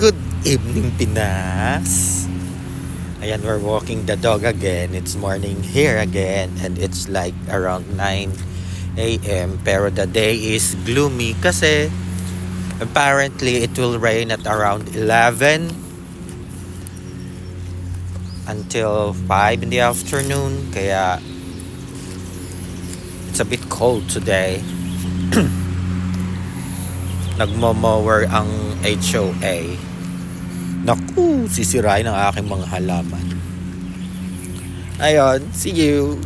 Good evening, Pinas. Ayan, we're walking the dog again. It's morning here again and it's like around 9 a.m. Pero the day is gloomy kasi apparently it will rain at around 11 until 5 in the afternoon. Kaya it's a bit cold today. Nagmo-mower ang HOA. Naku, sisirain ang aking mga halaman. Ayun, see you.